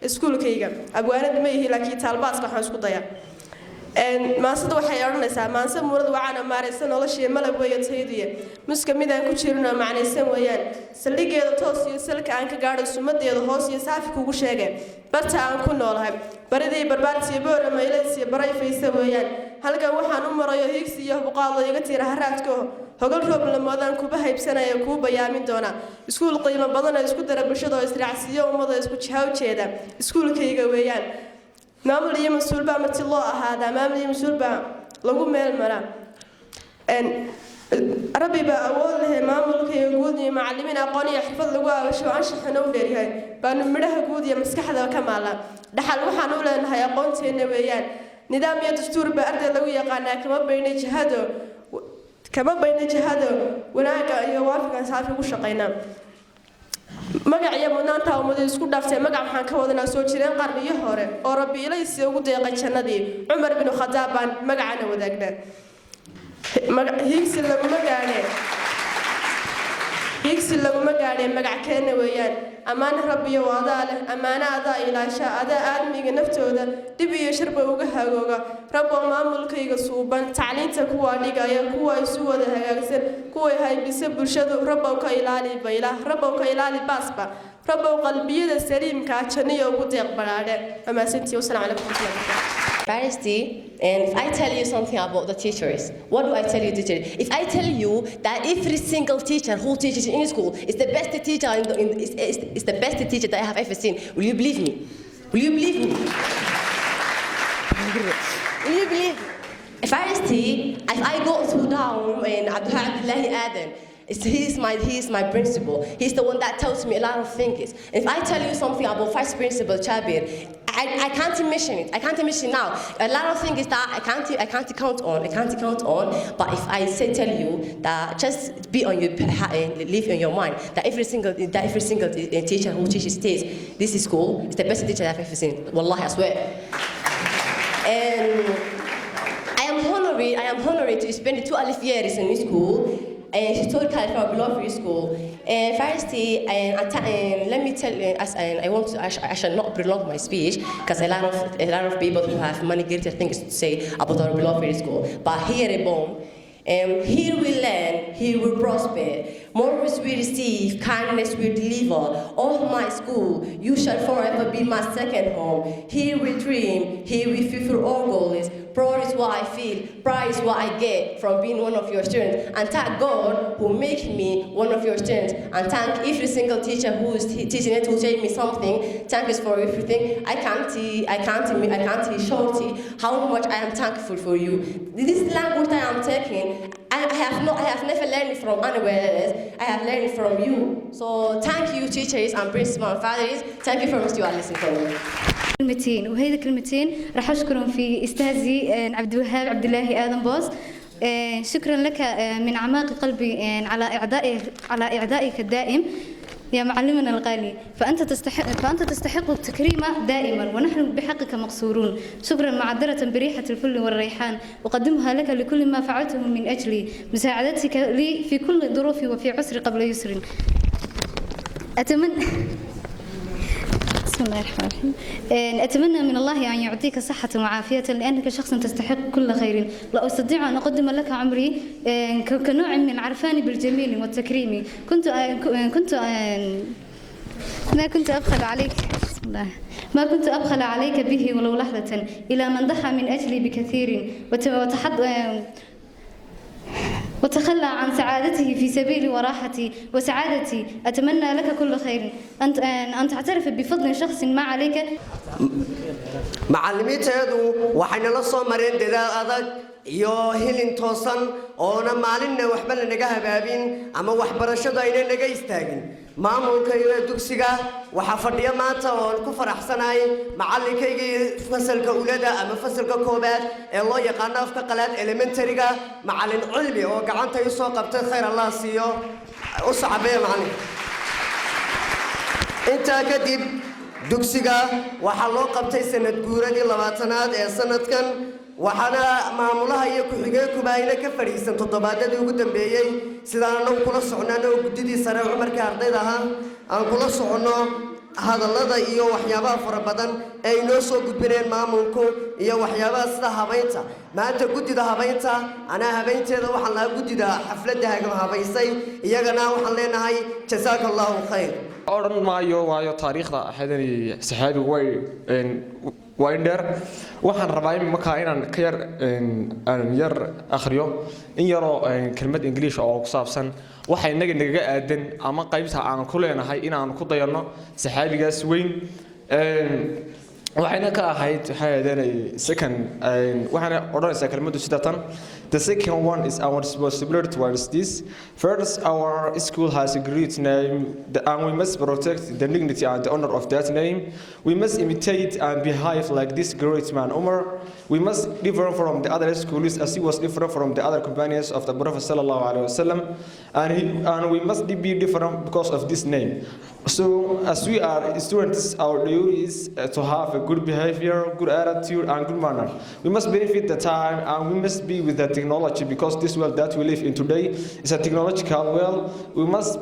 iskuulkayga abwaanad ma yihi laakiin taalbaaska waxaan isku dayaa maasada waxay oranaysaa maansa muurad wacana maaraysan noloshii malab weeye taydiye muska mid aan ku jirno macnaysan weeyaan saldhigeeda toos iyo salka aan ka gaadho sumadeeda hoos iyo saafi kugu sheegay barta aan ku noolahay baridii barbaartii boora maylaysiyo baray faysa weeyaan halkan waxaan u marayo higsi iyo buqaado iga tiira haraadka hogal roob lamoodaan kuba haybsanaya kuu bayaamin doona iskuul qiimo badan isku dara bulshada oo israacsiyo ummada isku jahaw jeeda iskuulkayga weeyaan maamul iyo mas'uul baa marti loo ahaadaa maamul iyo mas'uul baa lagu meel maraa rabbi baa awood leh maamulka iyo guud iyo macallimiin aqoon iyo xirfad lagu aawasho anshaxna u dheeryahay baanu midhaha guud iyo maskaxda ka maala dhaxal waxaan u leenahay aqoonteena weeyaan nidaam iyo dastuur baa arday lagu yaqaanaa kama bayna jihado wanaaga iyo waafigan saafi ugu shaqeynaa magac iyo mudnaanta ummadu isku dhaaftay magac waxaan ka wadanaa soo jireen qarniyo hore oo rabbi ilaysi ugu deeqay jannadii Umar bin Khattab baan magacana wadaagnaa higsi laguma gaadhay magac keena weeyaan ammaan rabbiyo wadaa leh ammaanada ilaasha ada aadmiga naftooda dib iyo shirba uga hagooga rabbo maamulkayga suuban tacliinta kuwa dhigaya kuwa isu wada hagaagsan kuwa haybisa bulshadu rabbo ka ilaali bayla rabbo ka ilaali baasba rabbo qalbiyada saliimka janiyo ugu deeq baraade ama santii wasalaam alaykum University, and if I tell you something about the teachers, what do I tell you, teacher? If I tell you that every single teacher who teaches in school is the best teacher is the best teacher that I have ever seen, will you believe me? Will you believe me? Will you believe me? If I go through down and Abdullahi Adam, he's my principal. He's the one that tells me a lot of things. If I tell you something about Vice Principal Chabir, I can't mention it. I can't mention it now. A lot of things that I can't count on. But if I tell you that, just be on your live in your mind that every single teacher who teaches this school is the best teacher I've ever seen. Wallahi, I swear. And I am honored to spend 12 years in this school. Historically from Beloved School. Firstly, let me tell you, I shall not prolong my speech because a lot of people who have many greater things to say about our Beloved School. But here a bomb. Here we learn, here we prosper. More we receive, kindness we deliver. All my school, you shall forever be my second home. Here we dream, here we fulfill our goals. Proud is what I feel, pride is what I get from being one of your students. And thank God who makes me one of your students. And thank every single teacher who is teaching it, who tell me something. Thank you for everything. I can't shorty how much I am thankful for you. This language that I am taking, I have never learned it from anywhere else. I have learned it from you. So thank you, teachers and principal and fathers. Thank you for what you are listening to me. كلمتين وهذه الكلمتين راح أشكرهم في أستاذي عبد الوهاب عبد الله آدم بوس. شكرا لك من أعماق قلبي على إعدائك الدائم يا معلمنا الغالي فأنت تستحق التكريم دائما ونحن بحقك مقصورون. شكرا معذرة بريحة الفل والريحان أقدمها لك لكل ما فعلته من أجلي مساعدتك لي في كل ظروفي وفي عسر قبل يسر. بسم الله الرحمن الرحيم. أتمنى من الله أن يعطيك صحة وعافية لأنك شخص تستحق كل خير. لا أستطيع أن أقدم لك عمري كنوع من عرفاني بالجميل والتكريم. ما كنت أبخل عليك. بسم الله. ما كنت أبخل عليك به ولو لحظة إلى من ضحى من أجلي بكثير وتخلى عن سعادته في سبيل وراحتي وسعادتي. أتمنى لك كل خير أن تعترف بفضل شخص ما عليك. معلميتهدو waxayna la soo mareen dadaal adag iyo hilin toosan oo na maalinna waxba la naga habaabin ama waxbarashada ayna naga istaagin maamulka iyo dugsiga waxa fadhiya maanta oo ku faraxsanaay macallinkayga fasalka ulada ama fasalka koobaad ee loo yaqaan afka qalaad elementary-ga macallin cilmi oo gacanta ay soo qabtay khayr Allah siiyo u saxabeey macallin inta kadib dugsiga waxa loo qabtay sanad guuradii 20aad ee sanadkan waxana maamulaha iyo ku-xigeenkuba ayna ka fariisan toddobaadadii ugu dambeeyay sidaan anagu kula soconano gudidii sare Umarka ardayda aan kula socono hadallada iyo waxyaabaha fara badan ay noo soo gudbineen maamulku iyo waxyaabaha sida habaynta maanta guddida habaynta anaa habaynteeda waxaan lahaa guddida xafladda habaysay iyagana waxaan leenahay jazaaka allahu khayr odhan maayo waayo taariikhda xadani saxaabigu way dheer waxaan rabaa markaa inaan ka yar akhriyo in yaroo kelmad English oo ku saabsan waxa inaga naga aadan ama qaybta aan ku leenahay in aan ku dayano saxaabigaas weyn waxayna ka ahayd hay'adanay second waxaana odhanaysaa kelmaddu sida tan. The second one is our responsibility towards this. First, our school has a great name and we must protect the dignity and the honor of that name. We must imitate and behave like this great man Umar. We must differ from the other schools as he was different from the other companions of the Prophet sallallahu alaihi wasallam, and we must be different because of this name. So, as we are students, our duty is to have a good behavior, good attitude, and good manner. We must benefit the time, and we must be with the technology because this world that we live in today is a technological world. We must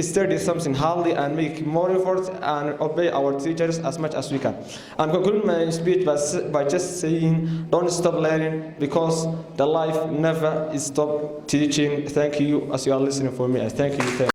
study something hardly and make more effort and obey our teachers as much as we can. I'm concluding my speech by just saying, don't stop learning because the life never is stop teaching. Thank you as you are listening for me, and thank you.